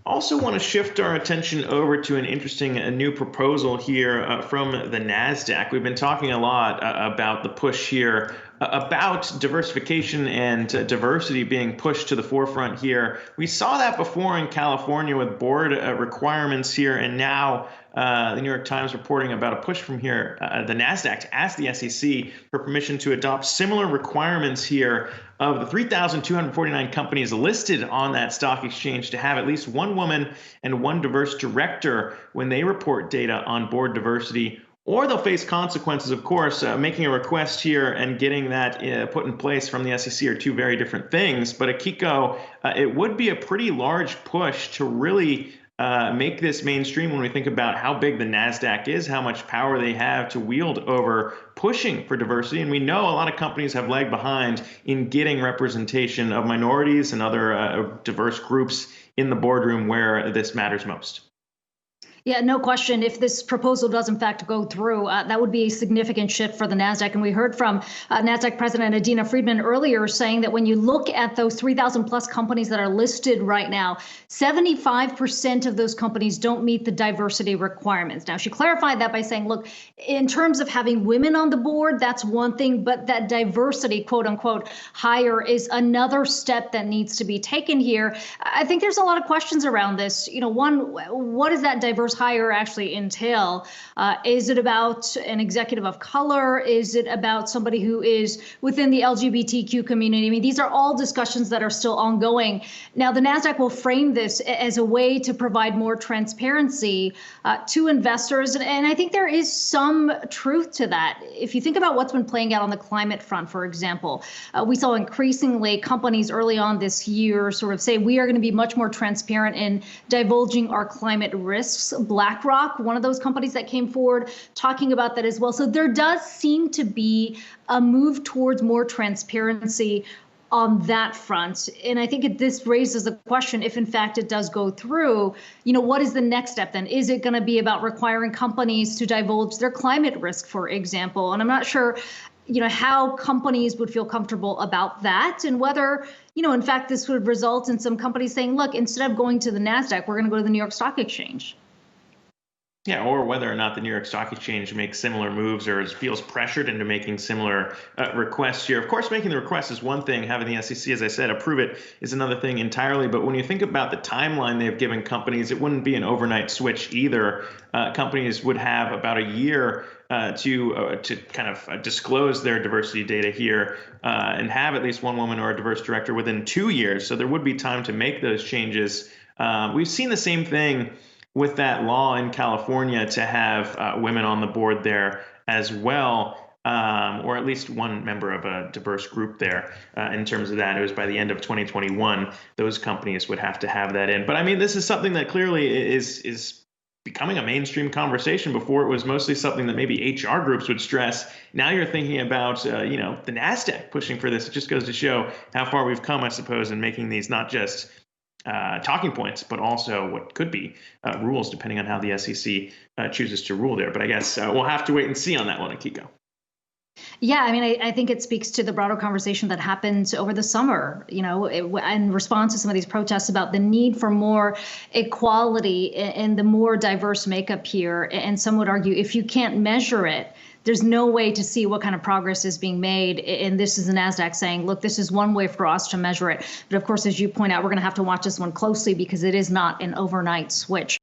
Also want to shift our attention over to an interesting new proposal here from the Nasdaq. We've been talking a lot about the push here, about diversification and diversity being pushed to the forefront here. We saw that before in California with board requirements here, and now the New York Times reporting about a push from here, the Nasdaq, to ask the SEC for permission to adopt similar requirements here of the 3,249 companies listed on that stock exchange to have at least one woman and one diverse director when they report data on board diversity, or they'll face consequences, of course. Making a request here and getting that put in place from the SEC are two very different things. But Aikiko, it would be a pretty large push to really make this mainstream when we think about how big the Nasdaq is, how much power they have to wield over pushing for diversity. And we know a lot of companies have lagged behind in getting representation of minorities and other diverse groups in the boardroom where this matters most. Yeah, no question. If this proposal does in fact go through, that would be a significant shift for the Nasdaq. And we heard from Nasdaq President Adena Friedman earlier saying that when you look at those 3,000 plus companies that are listed right now, 75% of those companies don't meet the diversity requirements. Now, she clarified that by saying, look, in terms of having women on the board, that's one thing, but that diversity, quote unquote, hire is another step that needs to be taken here. I think there's a lot of questions around this. You know, one, what is that diverse hire actually entail? Is it about an executive of color? Is it about somebody who is within the LGBTQ community? I mean, these are all discussions that are still ongoing. Now, the Nasdaq will frame this as a way to provide more transparency to investors. And I think there is some truth to that. If you think about what's been playing out on the climate front, for example, we saw increasingly companies early on this year sort of say we are going to be much more transparent in divulging our climate risks. BlackRock, one of those companies that came forward talking about that as well. So there does seem to be a move towards more transparency on that front. And I think this raises the question, if in fact it does go through, you know, what is the next step then? Is it going to be about requiring companies to divulge their climate risk, for example? And I'm not sure, you know, how companies would feel comfortable about that, and whether, you know, in fact, this would result in some companies saying, look, instead of going to the Nasdaq, we're going to go to the New York Stock Exchange. Yeah, or whether or not the New York Stock Exchange makes similar moves or feels pressured into making similar requests here. Of course, making the request is one thing. Having the SEC, as I said, approve it is another thing entirely. But when you think about the timeline they've given companies, it wouldn't be an overnight switch either. Companies would have about a year to kind of disclose their diversity data here and have at least one woman or a diverse director within 2 years. So there would be time to make those changes. We've seen the same thing with that law in California to have women on the board there as well, or at least one member of a diverse group there. In terms of that, it was by the end of 2021, those companies would have to have that in. But I mean, this is something that clearly is becoming a mainstream conversation. Before, it was mostly something that maybe HR groups would stress. Now you're thinking about, you know, the Nasdaq pushing for this. It just goes to show how far we've come, I suppose, in making these not just talking points, but also what could be rules, depending on how the SEC chooses to rule there. But I guess we'll have to wait and see on that one, Aikiko. Yeah, I mean, I think it speaks to the broader conversation that happened over the summer, you know, in response to some of these protests about the need for more equality and the more diverse makeup here. And some would argue if you can't measure it, there's no way to see what kind of progress is being made. And this is the Nasdaq saying, look, this is one way for us to measure it. But of course, as you point out, we're going to have to watch this one closely because it is not an overnight switch.